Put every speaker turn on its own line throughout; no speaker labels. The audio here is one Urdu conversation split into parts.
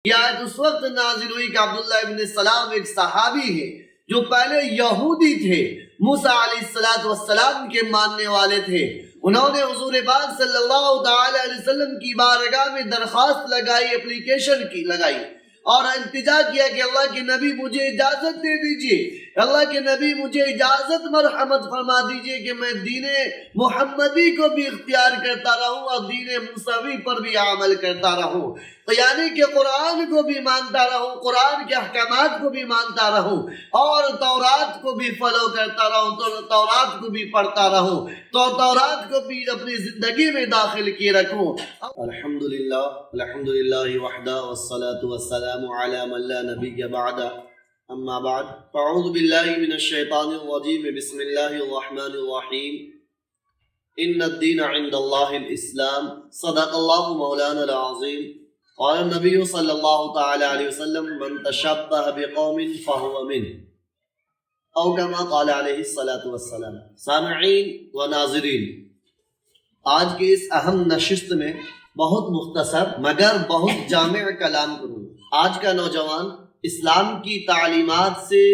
یہ آیت اس وقت نازل ہوئی کہ عبداللہ ابن سلام ایک صحابی ہے جو پہلے یہودی تھے، موسیٰ علیہ السلام کے ماننے والے تھے۔ انہوں نے حضور پاک صلی اللہ تعالی علیہ وسلم کی بارگاہ میں درخواست لگائی، اپلیکیشن کی لگائی اور التجا کیا کہ اللہ کے نبی مجھے اجازت دے دیجئے، اللہ کے نبی مجھے اجازت مرحمت فرما دیجئے کہ میں دین محمدی کو بھی اختیار کرتا رہوں اور دین موسوی پر بھی عمل کرتا رہوں، تو یعنی کہ قرآن کو بھی مانتا رہوں، قرآن کے احکامات کو بھی مانتا رہوں اور تورات کو بھی فالو کرتا رہوں، تو تورات کو بھی پڑھتا رہوں، تو تورات کو بھی اپنی زندگی میں داخل کیے رکھوں۔ الحمدللہ وحدہ والصلاة والسلام علی من لا نبی بعد، اما بعد فاعوذ باللہ من الشیطان الرجیم، بسم اللہ الرحمن الرحیم۔ ان الدین عند اللہ الاسلام، صدق اللہ مولانا العظیم۔ قال النبی صلی اللہ تعالی علیہ وسلم من تشبہ بقوم فہو منہ، او کما قال علیہ الصلاة والسلام۔ سامعین و ناظرین، آج کے اس اہم نشست میں بہت مختصر مگر بہت جامع کلام کروں۔ آج کا نوجوان اسلام کی تعلیمات سے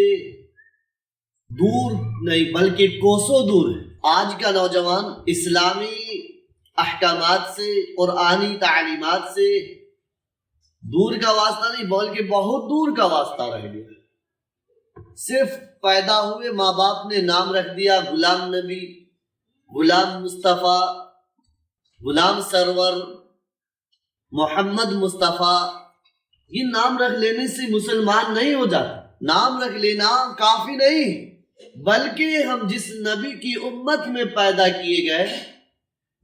دور نہیں بلکہ کوسوں دور ہے۔ آج کا نوجوان اسلامی احکامات سے، قرآنی تعلیمات سے دور کا واسطہ نہیں بلکہ بہت دور کا واسطہ رہ گیا۔ صرف پیدا ہوئے ماں باپ نے نام رکھ دیا غلام نبی، غلام مصطفیٰ، غلام سرور، محمد مصطفیٰ۔ یہ نام رکھ لینے سے مسلمان نہیں ہو جاتا۔ نام رکھ لینا کافی نہیں، بلکہ ہم جس نبی کی امت میں پیدا کیے گئے،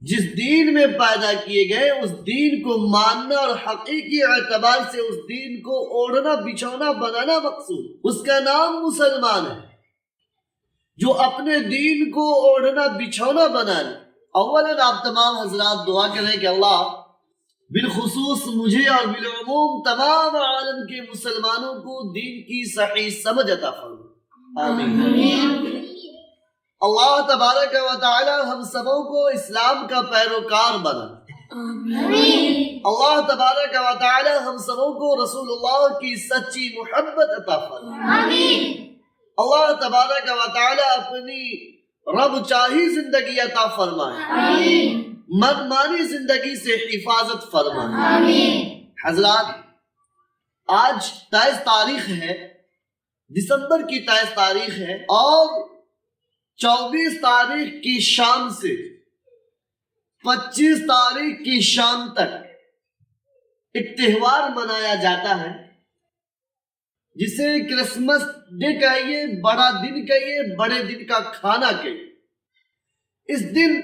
جس دین میں پیدا کیے گئے، اس دین کو ماننا اور حقیقی اعتبار سے اس دین کو اوڑھنا بچھونا بنانا مقصود، اس کا نام مسلمان ہے۔ جو اپنے دین کو اوڑھنا بچھونا بنانا، اولاً آپ تمام حضرات دعا کریں کہ اللہ بالخصوص مجھے اور بالعموم تمام عالم کے مسلمانوں کو دین کی صحیح سمجھ عطا فرمائے، آمین۔ اللہ تبارک و تعالی ہم سبوں کو اسلام کا پیروکار بنا، اللہ تبارک و تعالی ہم سبوں کو رسول اللہ کی سچی محبت عطا فرمائے، اللہ تبارک و تعالی اپنی رب چاہی زندگی عطا فرمائے، من مانی زندگی سے حفاظت فرمائے۔ حضرات، آج 23 تاریخ ہے، دسمبر کی 23 تاریخ ہے اور 24 تاریخ کی شام سے 25 تاریخ کی شام تک ایک تہوار منایا جاتا ہے جسے کرسمس ڈے کہیے، بڑا دن کہیے، بڑے دن کا کھانا کہیے۔ اس دن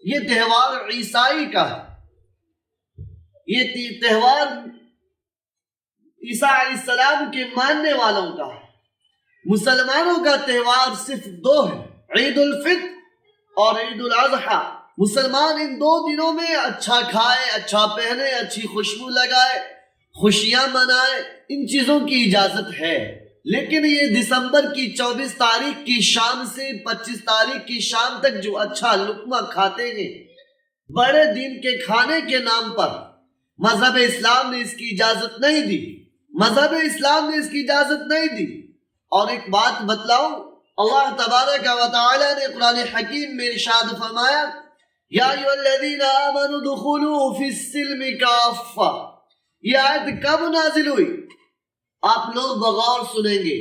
یہ تہوار عیسائی کا ہے، یہ تہوار عیسیٰ علیہ السلام کے ماننے والوں کا ہے۔ مسلمانوں کا تہوار صرف 2 ہے، عید الفطر اور عید الاضحیٰ۔ مسلمان ان 2 دنوں میں اچھا کھائے، اچھا پہنے، اچھی خوشبو لگائے، خوشیاں منائے، ان چیزوں کی اجازت ہے۔ لیکن یہ دسمبر کی 24 تاریخ کی شام سے 25 تاریخ کی شام تک جو اچھا لقمہ کھاتے ہیں بڑے دن کے کھانے کے نام پر، مذہب اسلام نے اس کی اجازت نہیں دی، مذہب اسلام نے اس کی اجازت نہیں دی۔ اور ایک بات بتلاؤں، اللہ تبارک و تعالی نے قرآن حکیم میں ارشاد فرمایا، یا ایھا الذین آمنوا ادخلوا فی السلم کافہ۔ یہ آیت کب نازل ہوئی؟ آپ لوگ بغور سنیں گے،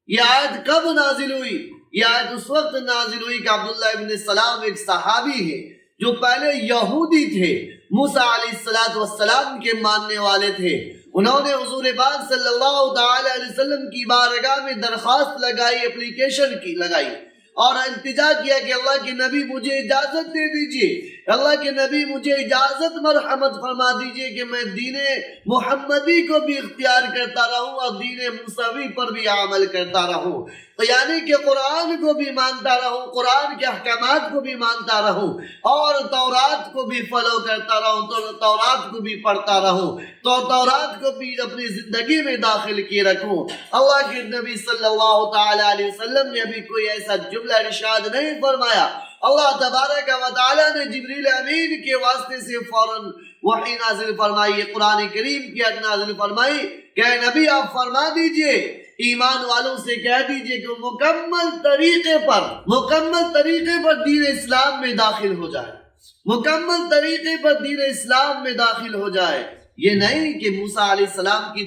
یہ آیت کب نازل ہوئی؟ یہ آیت اس وقت نازل ہوئی کہ عبداللہ ابن سلام ایک صحابی ہے جو پہلے یہودی تھے، موسیٰ علیہ السلام کے ماننے والے تھے۔ انہوں نے حضور پاک صلی اللہ تعالی علیہ وسلم کی بارگاہ میں درخواست لگائی، اپلیکیشن کی لگائی اور التجا کیا کہ اللہ کے نبی مجھے اجازت دے دیجئے، اللہ کے نبی مجھے اجازت مرحمت فرما دیجئے کہ میں دین محمدی کو بھی اختیار کرتا رہوں اور دین موسوی پر بھی عمل کرتا رہوں، تو یعنی کہ قرآن کو بھی مانتا رہوں، قرآن کے احکامات کو بھی مانتا رہوں اور تورات کو بھی فالو کرتا رہوں، تو تورات کو بھی پڑھتا رہوں، تو تورات کو بھی اپنی زندگی میں داخل کیے رکھوں۔ اللہ کے نبی صلی اللہ تعالی علیہ وسلم نے ابھی کوئی ایسا جملہ ارشاد نہیں فرمایا اللہ تبارک و تعالیٰ نے جبریل امین کے واسطے سے فوراً وحی نازل فرمائی، قرآن کریم کی آیت نازل فرمائی کہ اے نبی آپ فرما دیجئے ایمان والوں سے کہہ دیجئے کہ مکمل طریقے پر دین اسلام میں داخل ہو جائے، مکمل طریقے پر دین اسلام میں داخل ہو جائے۔ یہ نہیں کہ موسیٰ علیہ السلام کی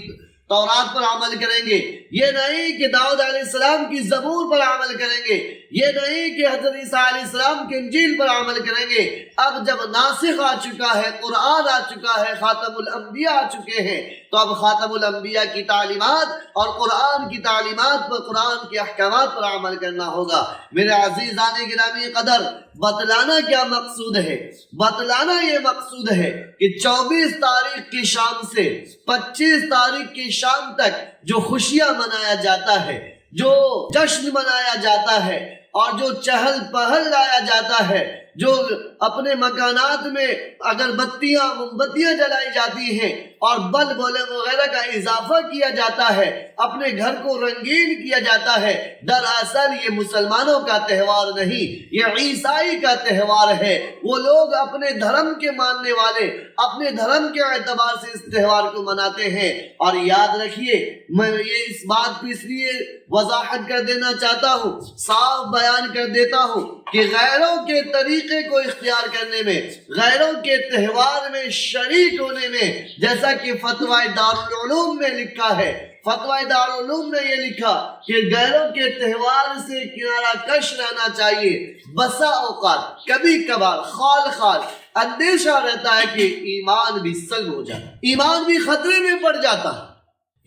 تورات پر عمل کریں گے، یہ نہیں کہ داؤد علیہ السلام کی زبور پر عمل کریں گے، یہ نہیں کہ حضرت عیسیٰ علیہ السلام کے انجیل پر عمل کریں گے۔ اب جب ناسخ آ چکا ہے، قرآن آ چکا ہے، خاتم الانبیاء آ چکے ہیں، تو اب خاتم الانبیاء کی تعلیمات اور قرآن کی تعلیمات پر، قرآن کے احکامات پر عمل کرنا ہوگا۔ میرے عزیزان گرامی قدر، بتلانا کیا مقصود ہے؟ بتلانا یہ مقصود ہے کہ 24 تاریخ کی شام سے 25 تاریخ کی شام تک جو خوشیاں منایا جاتا ہے، جو جشن منایا جاتا ہے اور جو چہل پہل لایا جاتا ہے، جو اپنے مکانات میں اگربتیاں موم بتیاں جلائی جاتی ہیں اور بلب وغیرہ کا اضافہ کیا جاتا ہے، اپنے گھر کو رنگین کیا جاتا ہے، دراصل یہ مسلمانوں کا تہوار نہیں، یہ عیسائی کا تہوار ہے۔ وہ لوگ اپنے دھرم کے ماننے والے اپنے دھرم کے اعتبار سے اس تہوار کو مناتے ہیں۔ اور یاد رکھیے، میں یہ اس بات کو اس لیے وضاحت کر دینا چاہتا ہوں، صاف بیان کر دیتا ہوں کہ غیروں کے طریقے کو اختیار کرنے میں، غیروں کے تہوار میں شریک ہونے میں، جیسا کہ فتویٰ دارالعلوم میں لکھا ہے، فتویٰ دارالعلوم نے یہ لکھا کہ غیروں کے تہوار سے کنارہ کش رہنا چاہیے۔ بسا اوقات کبھی کبھار خال اندیشہ رہتا ہے کہ ایمان بھی سلب ہو جاتا ہے، ایمان بھی خطرے میں پڑ جاتا ہے،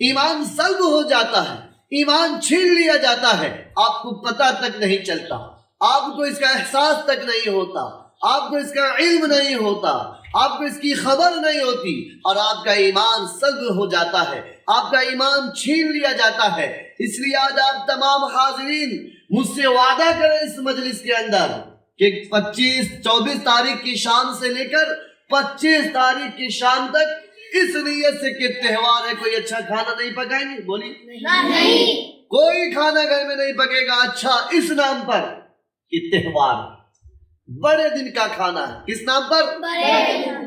ایمان سلب ہو جاتا ہے، ایمان چھین لیا جاتا ہے، آپ کو پتہ تک نہیں چلتا، آپ کو اس کا احساس تک نہیں ہوتا، آپ کو اس کا علم نہیں ہوتا، آپ کو اس کی خبر نہیں ہوتی، اور آپ کا ایمان سلب ہو جاتا ہے، آپ کا ایمان چھین لیا جاتا ہے۔ اس لیے آج آپ تمام حاضرین مجھ سے وعدہ کریں اس مجلس کے اندر کہ 24 تاریخ کی شام سے لے کر 25 تاریخ کی شام تک اس نیت سے کہ تہوار ہے، کوئی اچھا کھانا نہیں پکائیں گے، بولی نہیں، کوئی کھانا گھر میں نہیں پکے گا اچھا، اس نام پر کہ تہوار بڑے دن کا کھانا ہے۔ کس نام پر؟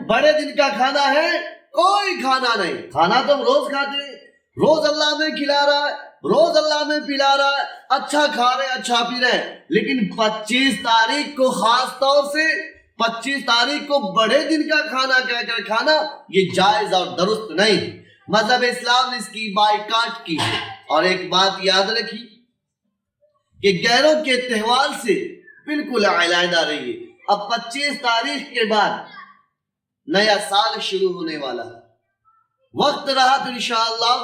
بڑے دن کا کھانا ہے، کوئی کھانا نہیں۔ کھانا تو ہم روز کھاتے ہیں، روز اللہ میں کھلا رہا ہے، روز اللہ میں پلا رہا ہے، اچھا کھا رہے اچھا پی رہے، لیکن 25 تاریخ کو خاص طور سے 25 تاریخ کو بڑے دن کا کھانا کہہ کر کھانا یہ جائز اور درست نہیں۔ مذہب اسلام نے اس کی بائیکاٹ کی ہے۔ اور ایک بات یاد رکھی کہ غیروں کے تہوار سے بالکل علیحدہ رہیے۔ اب 25 تاریخ کے بعد نیا سال شروع ہونے والا ہے، وقت رہا تو انشاءاللہ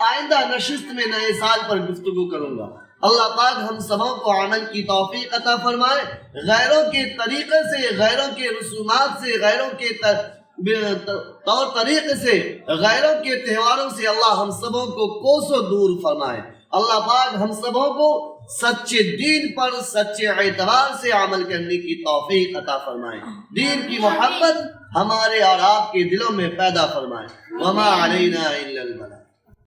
آئندہ نشست میں نئے سال پر گفتگو کروں گا۔ اللہ پاک ہم سبوں کو عمل کی توفیق عطا فرمائے، غیروں کے طریقے سے، غیروں کے رسومات سے، غیروں کے طور طریقے سے، غیروں کے تہواروں سے اللہ ہم سبوں کو کوسوں دور فرمائے۔ اللہ پاک ہم سبوں کو سچے دین پر سچے اعتبار سے عمل کرنے کی توفیق عطا فرمائے، دین کی محبت ہمارے اور آپ کے دلوں میں پیدا فرمائے۔ وما علینا الا البلاغ۔